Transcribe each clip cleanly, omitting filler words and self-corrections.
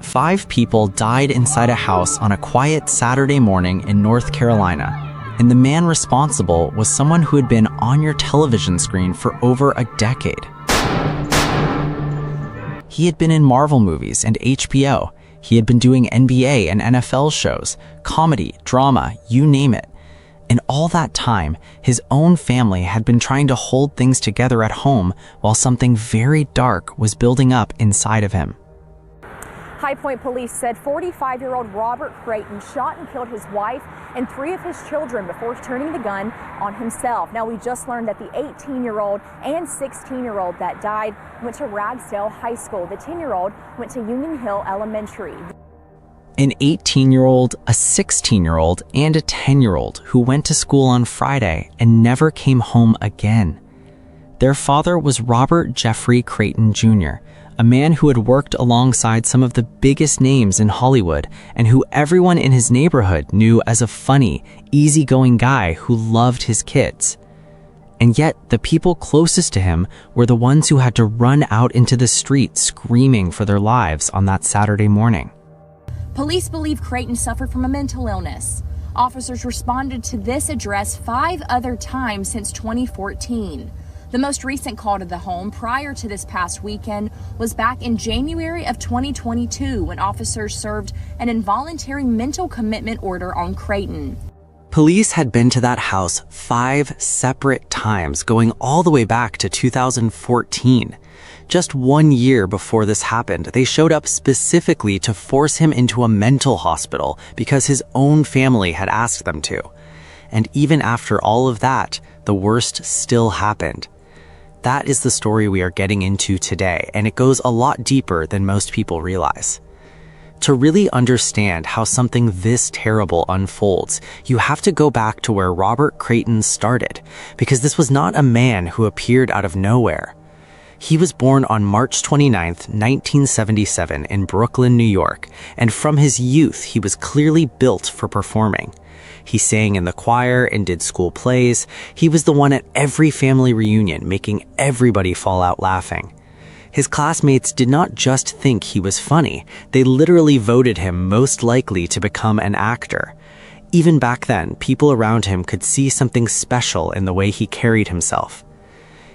5 people died inside a house on a quiet Saturday morning in North Carolina, and the man responsible was someone who had been on your television screen for over a decade. He had been in Marvel movies and HBO. He had been doing NBA and NFL shows, comedy, drama, you name it. And all that time, his own family had been trying to hold things together at home while something very dark was building up inside of him. High Point police said 45-year-old Robert Kraton shot and killed his wife and 3 of his children before turning the gun on himself. Now, we just learned that the 18-year-old and 16-year-old that died went to Ragsdale High School. The 10-year-old went to Union Hill Elementary. An 18-year-old, a 16-year-old, and a 10-year-old who went to school on Friday and never came home again. Their father was Robert Jeffrey Kraton Jr., a man who had worked alongside some of the biggest names in Hollywood and who everyone in his neighborhood knew as a funny, easygoing guy who loved his kids. And yet, the people closest to him were the ones who had to run out into the street screaming for their lives on that Saturday morning. Police believe Crayton suffered from a mental illness. Officers responded to this address 5 other times since 2014. The most recent call to the home prior to this past weekend was back in January of 2022 when officers served an involuntary mental commitment order on Crayton. Police had been to that house 5 separate times, going all the way back to 2014. Just 1 year before this happened, they showed up specifically to force him into a mental hospital because his own family had asked them to. And even after all of that, the worst still happened. That is the story we are getting into today, and it goes a lot deeper than most people realize. To really understand how something this terrible unfolds, you have to go back to where Robert Kraton started, because this was not a man who appeared out of nowhere. He was born on March 29, 1977 in Brooklyn, New York, and from his youth he was clearly built for performing. He sang in the choir and did school plays. He was the one at every family reunion, making everybody fall out laughing. His classmates did not just think he was funny, they literally voted him most likely to become an actor. Even back then, people around him could see something special in the way he carried himself.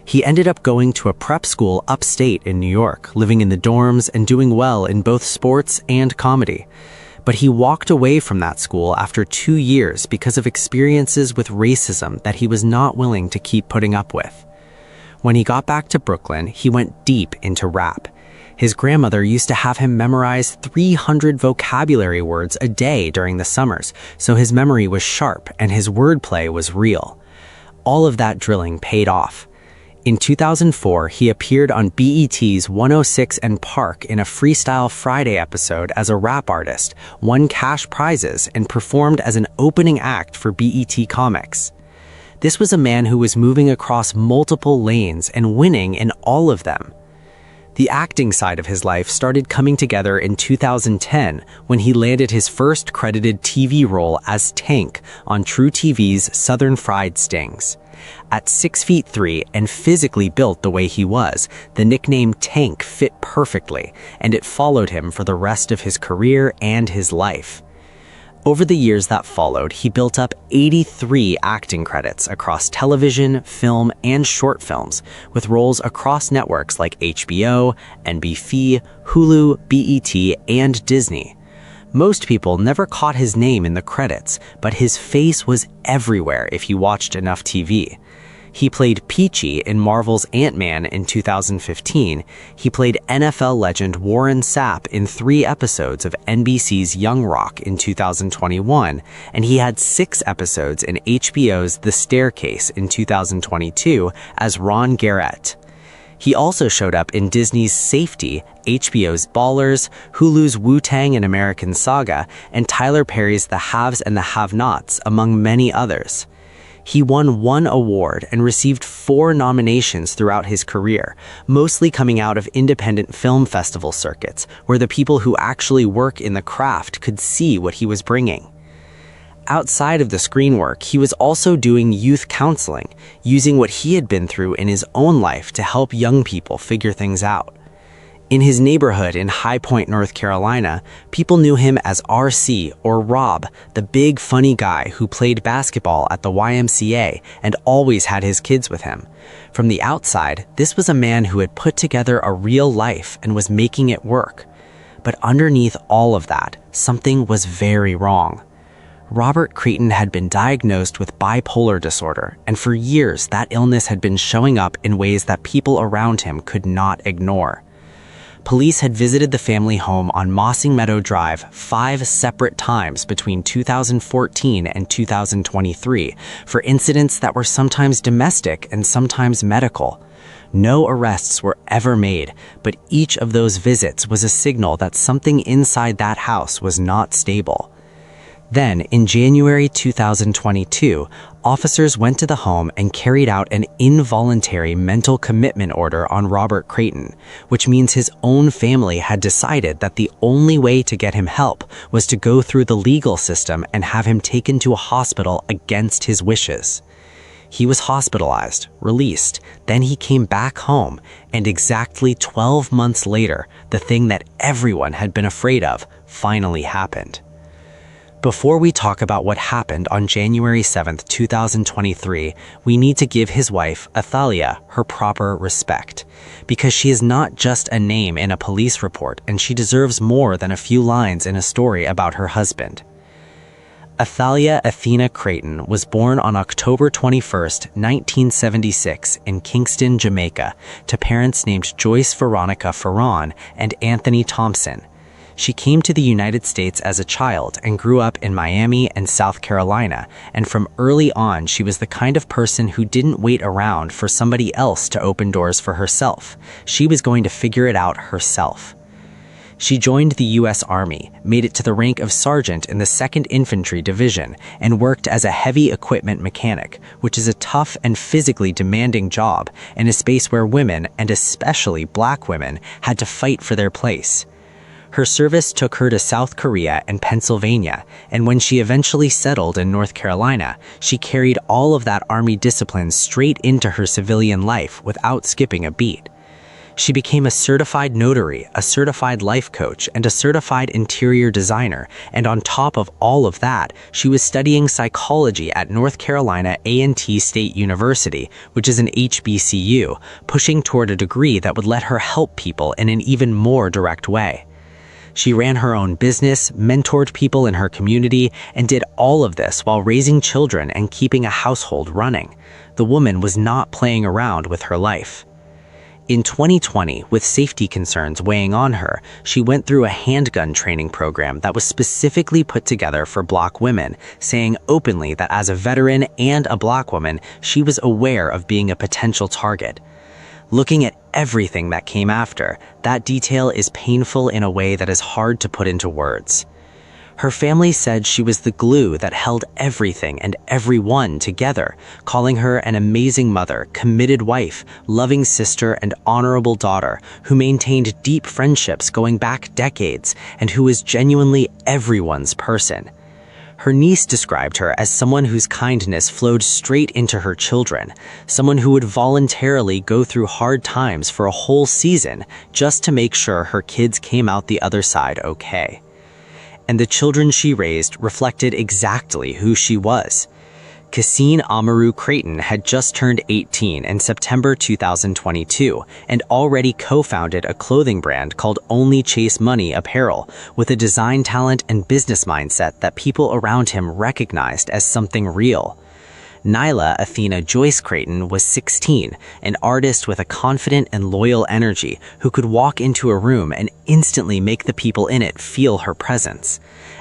He ended up going to a prep school upstate in New York, living in the dorms and doing well in both sports and comedy. But he walked away from that school after 2 years because of experiences with racism that he was not willing to keep putting up with. When he got back to Brooklyn, he went deep into rap. His grandmother used to have him memorize 300 vocabulary words a day during the summers, so his memory was sharp and his wordplay was real. All of that drilling paid off. In 2004, he appeared on BET's 106 and Park in a Freestyle Friday episode as a rap artist, won cash prizes, and performed as an opening act for BET Comics. This was a man who was moving across multiple lanes and winning in all of them. The acting side of his life started coming together in 2010 when he landed his first credited TV role as Tank on True TV's Southern Fried Stings. At 6'3" and physically built the way he was, the nickname Tank fit perfectly, and it followed him for the rest of his career and his life. Over the years that followed, he built up 83 acting credits across television, film, and short films, with roles across networks like HBO, NBC, Hulu, BET, and Disney. Most people never caught his name in the credits, but his face was everywhere if you watched enough TV. He played Peachy in Marvel's Ant-Man in 2015. He played NFL legend Warren Sapp in 3 episodes of NBC's Young Rock in 2021, and he had 6 episodes in HBO's The Staircase in 2022 as Ron Garrett. He also showed up in Disney's Safety, HBO's Ballers, Hulu's Wu-Tang and American Saga, and Tyler Perry's The Haves and the Have-Nots, among many others. He won 1 award and received 4 nominations throughout his career, mostly coming out of independent film festival circuits, where the people who actually work in the craft could see what he was bringing. Outside of the screen work, he was also doing youth counseling, using what he had been through in his own life to help young people figure things out. In his neighborhood in High Point, North Carolina, people knew him as RC, or Rob, the big funny guy who played basketball at the YMCA and always had his kids with him. From the outside, this was a man who had put together a real life and was making it work. But underneath all of that, something was very wrong. Robert Kraton had been diagnosed with bipolar disorder, and for years that illness had been showing up in ways that people around him could not ignore. Police had visited the family home on Mossing Meadow Drive 5 separate times between 2014 and 2023 for incidents that were sometimes domestic and sometimes medical. No arrests were ever made, but each of those visits was a signal that something inside that house was not stable. Then, in January 2022, officers went to the home and carried out an involuntary mental commitment order on Robert Kraton, which means his own family had decided that the only way to get him help was to go through the legal system and have him taken to a hospital against his wishes. He was hospitalized, released, then he came back home, and exactly 12 months later, the thing that everyone had been afraid of finally happened. Before we talk about what happened on January 7, 2023, we need to give his wife, Athalia, her proper respect. Because she is not just a name in a police report, and she deserves more than a few lines in a story about her husband. Athalia Athena Kraton was born on October 21, 1976 in Kingston, Jamaica, to parents named Joyce Veronica Ferron and Anthony Thompson. She came to the United States as a child and grew up in Miami and South Carolina, and from early on she was the kind of person who didn't wait around for somebody else to open doors for herself. She was going to figure it out herself. She joined the U.S. Army, made it to the rank of sergeant in the 2nd Infantry Division, and worked as a heavy equipment mechanic, which is a tough and physically demanding job in a space where women, and especially black women, had to fight for their place. Her service took her to South Korea and Pennsylvania, and when she eventually settled in North Carolina, she carried all of that Army discipline straight into her civilian life without skipping a beat. She became a certified notary, a certified life coach, and a certified interior designer, and on top of all of that, she was studying psychology at North Carolina A&T State University, which is an HBCU, pushing toward a degree that would let her help people in an even more direct way. She ran her own business, mentored people in her community, and did all of this while raising children and keeping a household running. The woman was not playing around with her life. In 2020, with safety concerns weighing on her, she went through a handgun training program that was specifically put together for black women, saying openly that as a veteran and a black woman, she was aware of being a potential target. Looking at everything that came after, that detail is painful in a way that is hard to put into words. Her family said she was the glue that held everything and everyone together, calling her an amazing mother, committed wife, loving sister, and honorable daughter who maintained deep friendships going back decades and who was genuinely everyone's person. Her niece described her as someone whose kindness flowed straight into her children, someone who would voluntarily go through hard times for a whole season just to make sure her kids came out the other side okay. And the children she raised reflected exactly who she was. Cassine Amaru Crayton had just turned 18 in September 2022 and already co-founded a clothing brand called Only Chase Money Apparel with a design talent and business mindset that people around him recognized as something real. Nyla Athena Joyce Crayton was 16, an artist with a confident and loyal energy who could walk into a room and instantly make the people in it feel her presence.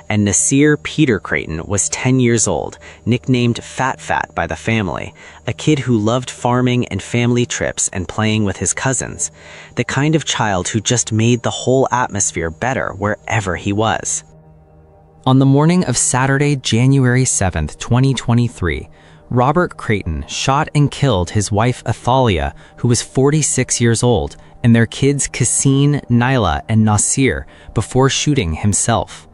And Nasir Peter Crayton was 10 years old, nicknamed Fat Fat by the family, a kid who loved farming and family trips and playing with his cousins, the kind of child who just made the whole atmosphere better wherever he was. On the morning of Saturday, January 7, 2023, Robert Kraton shot and killed his wife Athalia, who was 46 years old, and their kids Cassine, Nyla, and Nasir before shooting himself.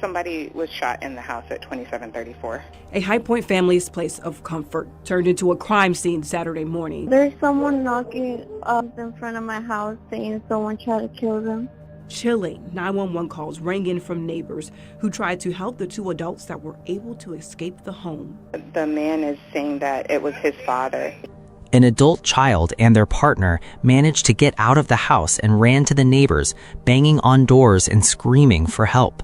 Somebody was shot in the house at 2734. A High Point family's place of comfort turned into a crime scene Saturday morning. There's someone knocking up in front of my house saying someone tried to kill them. Chilling 911 calls rang in from neighbors who tried to help the two adults that were able to escape the home. The man is saying that it was his father. An adult child and their partner managed to get out of the house and ran to the neighbors, banging on doors and screaming for help.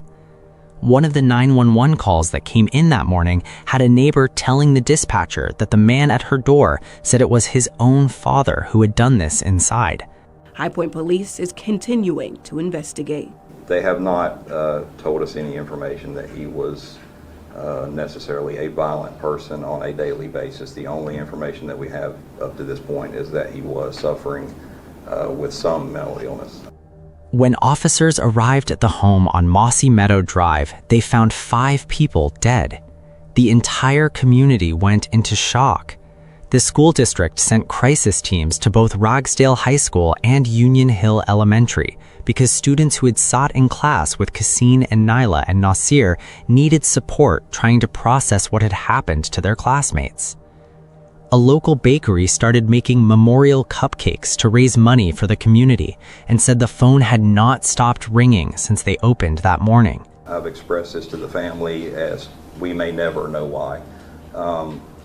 One of the 911 calls that came in that morning had a neighbor telling the dispatcher that the man at her door said it was his own father who had done this inside. High Point Police is continuing to investigate. They have not told us any information that he was necessarily a violent person on a daily basis. The only information that we have up to this point is that he was suffering with some mental illness. When officers arrived at the home on Mossy Meadow Drive, they found 5 people dead. The entire community went into shock. The school district sent crisis teams to both Ragsdale High School and Union Hill Elementary because students who had sat in class with Cassine and Nyla and Nasir needed support trying to process what had happened to their classmates. A local bakery started making memorial cupcakes to raise money for the community and said the phone had not stopped ringing since they opened that morning. I've expressed this to the family as we may never know why.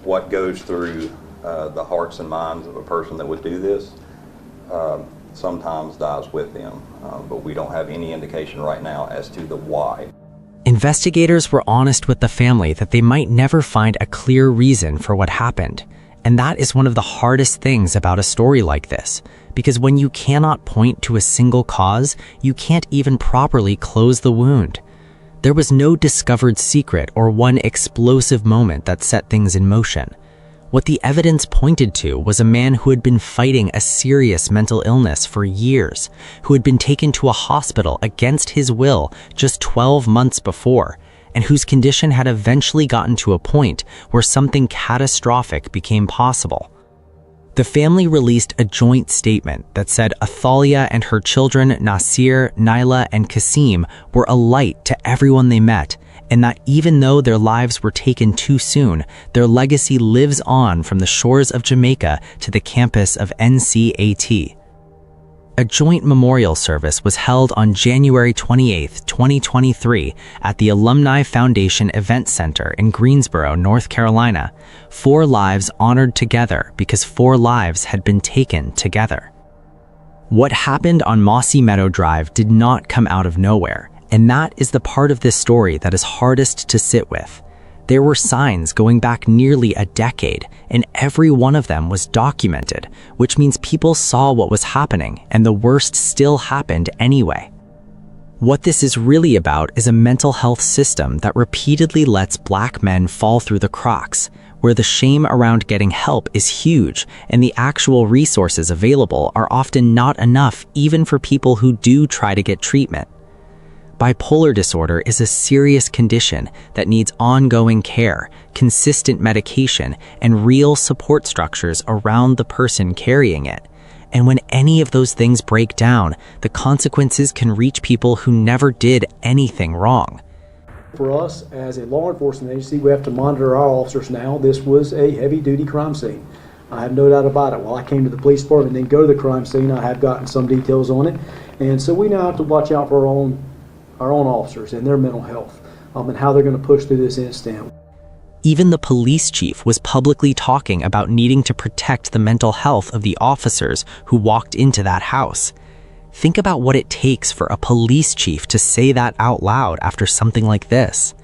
What goes through the hearts and minds of a person that would do this sometimes dies with them, but we don't have any indication right now as to the why. Investigators were honest with the family that they might never find a clear reason for what happened. And that is one of the hardest things about a story like this, because when you cannot point to a single cause, you can't even properly close the wound. There was no discovered secret or one explosive moment that set things in motion. What the evidence pointed to was a man who had been fighting a serious mental illness for years, who had been taken to a hospital against his will just 12 months before, and whose condition had eventually gotten to a point where something catastrophic became possible. The family released a joint statement that said Athalia and her children Nasir, Nyla, and Kasim were a light to everyone they met, and that even though their lives were taken too soon, their legacy lives on from the shores of Jamaica to the campus of NCAT. A joint memorial service was held on January 28, 2023 at the Alumni Foundation Event Center in Greensboro, North Carolina. 4 lives honored together because 4 lives had been taken together. What happened on Mossy Meadow Drive did not come out of nowhere, and that is the part of this story that is hardest to sit with. There were signs going back nearly a decade, and every one of them was documented, which means people saw what was happening, and the worst still happened anyway. What this is really about is a mental health system that repeatedly lets Black men fall through the cracks, where the shame around getting help is huge, and the actual resources available are often not enough even for people who do try to get treatment. Bipolar disorder is a serious condition that needs ongoing care, consistent medication, and real support structures around the person carrying it. And when any of those things break down, the consequences can reach people who never did anything wrong. For us, as a law enforcement agency, we have to monitor our officers now. This was a heavy-duty crime scene. I have no doubt about it. While I came to the police department and then go to the crime scene, I have gotten some details on it. And so we now have to watch out for our own officers and their mental health and how they're going to push through this incident. Even the police chief was publicly talking about needing to protect the mental health of the officers who walked into that house. Think about what it takes for a police chief to say that out loud after something like this.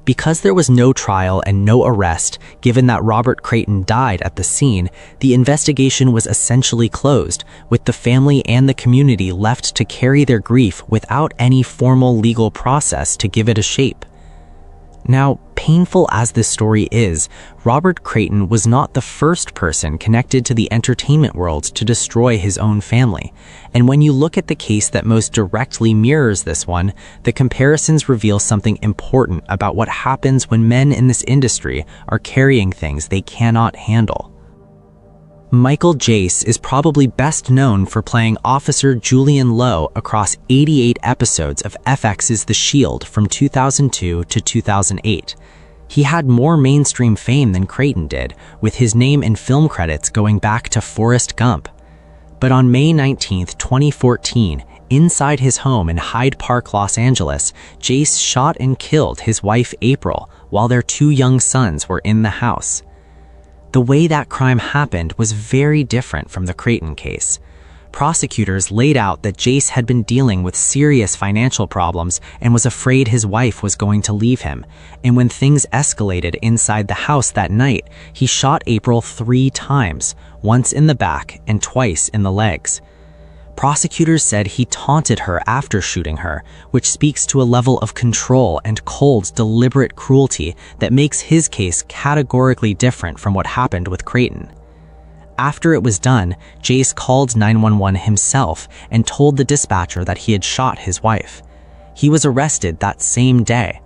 Because there was no trial and no arrest, given that Robert Kraton died at the scene, the investigation was essentially closed, with the family and the community left to carry their grief without any formal legal process to give it a shape. Now, painful as this story is, Robert Kraton was not the first person connected to the entertainment world to destroy his own family. And when you look at the case that most directly mirrors this one, the comparisons reveal something important about what happens when men in this industry are carrying things they cannot handle. Michael Jace is probably best known for playing Officer Julian Lowe across 88 episodes of FX's The Shield from 2002 to 2008. He had more mainstream fame than Crayton did, with his name in film credits going back to Forrest Gump. But on May 19, 2014, inside his home in Hyde Park, Los Angeles, Jace shot and killed his wife April while their 2 young sons were in the house. The way that crime happened was very different from the Crayton case. Prosecutors laid out that Jace had been dealing with serious financial problems and was afraid his wife was going to leave him, and when things escalated inside the house that night, he shot April 3 times, once in the back and twice in the legs. Prosecutors said he taunted her after shooting her, which speaks to a level of control and cold, deliberate cruelty that makes his case categorically different from what happened with Crayton. After it was done, Jace called 911 himself and told the dispatcher that he had shot his wife. He was arrested that same day.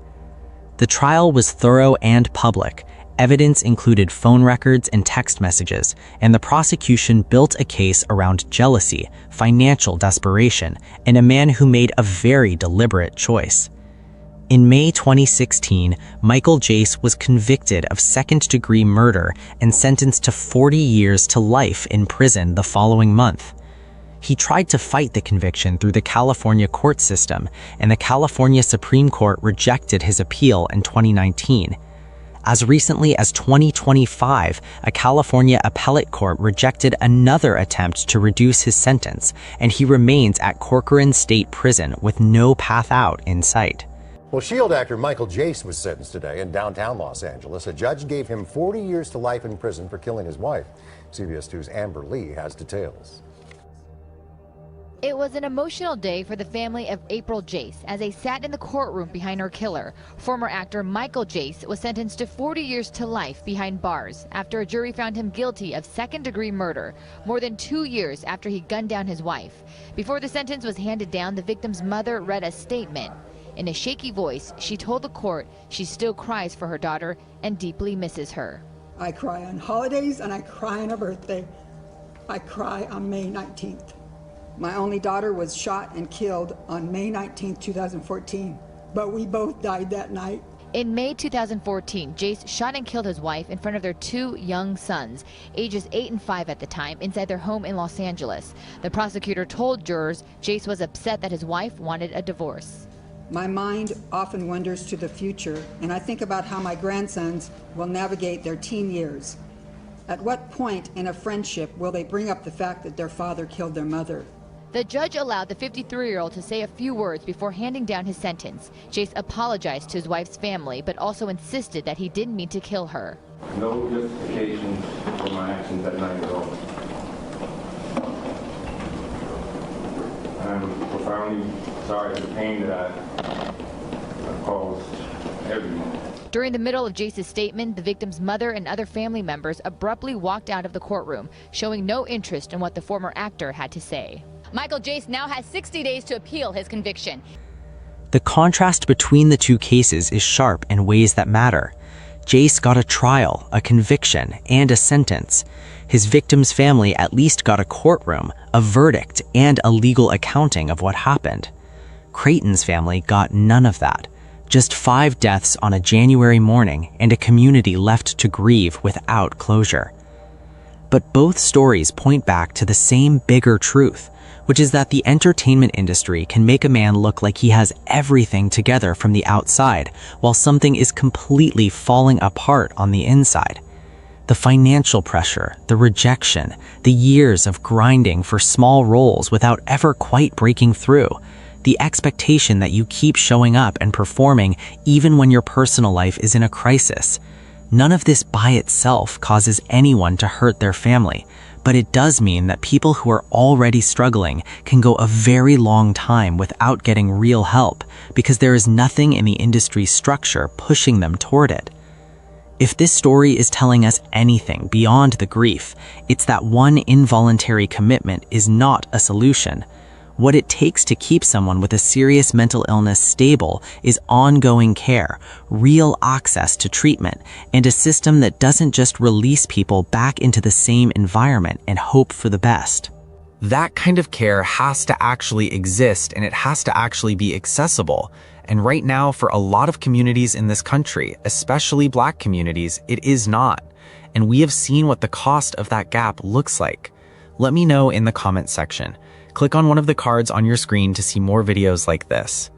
The trial was thorough and public. Evidence included phone records and text messages, and the prosecution built a case around jealousy, financial desperation, and a man who made a very deliberate choice. In May 2016, Michael Jace was convicted of second-degree murder and sentenced to 40 years to life in prison the following month. He tried to fight the conviction through the California court system, and the California Supreme Court rejected his appeal in 2019. As recently as 2025, a California appellate court rejected another attempt to reduce his sentence, and he remains at Corcoran State Prison with no path out in sight. Well, Shield actor Michael Jace was sentenced today in downtown Los Angeles. A judge gave him 40 years to life in prison for killing his wife. CBS 2's Amber Lee has details. It was an emotional day for the family of April Jace as they sat in the courtroom behind her killer. Former actor Michael Jace was sentenced to 40 years to life behind bars after a jury found him guilty of second-degree murder, more than 2 years after he gunned down his wife. Before the sentence was handed down, the victim's mother read a statement. In a shaky voice, she told the court she still cries for her daughter and deeply misses her. I cry on holidays and I cry on her birthday. I cry on May 19th. My only daughter was shot and killed on May 19, 2014, but we both died that night. In May 2014, Jace shot and killed his wife in front of their 2 young sons, ages 8 and 5 at the time, inside their home in Los Angeles. The prosecutor told jurors Jace was upset that his wife wanted a divorce. My mind often wanders to the future, and I think about how my grandsons will navigate their teen years. At what point in a friendship will they bring up the fact that their father killed their mother? The judge allowed the 53-year-old to say a few words before handing down his sentence. Jace apologized to his wife's family, but also insisted that he didn't mean to kill her. No justification for my actions that night at all. I'm profoundly sorry for the pain that I caused everyone. During the middle of Jace's statement, the victim's mother and other family members abruptly walked out of the courtroom, showing no interest in what the former actor had to say. Michael Jace now has 60 days to appeal his conviction. The contrast between the 2 cases is sharp in ways that matter. Jace got a trial, a conviction, and a sentence. His victim's family at least got a courtroom, a verdict, and a legal accounting of what happened. Crayton's family got none of that. Just 5 deaths on a January morning and a community left to grieve without closure. But both stories point back to the same bigger truth, which is that the entertainment industry can make a man look like he has everything together from the outside, while something is completely falling apart on the inside. The financial pressure, the rejection, the years of grinding for small roles without ever quite breaking through, the expectation that you keep showing up and performing even when your personal life is in a crisis. None of this by itself causes anyone to hurt their family, but it does mean that people who are already struggling can go a very long time without getting real help because there is nothing in the industry's structure pushing them toward it. If this story is telling us anything beyond the grief, it's that one involuntary commitment is not a solution. What it takes to keep someone with a serious mental illness stable is ongoing care, real access to treatment, and a system that doesn't just release people back into the same environment and hope for the best. That kind of care has to actually exist, and it has to actually be accessible. And right now, for a lot of communities in this country, especially Black communities, it is not. And we have seen what the cost of that gap looks like. Let me know in the comment section. Click on one of the cards on your screen to see more videos like this.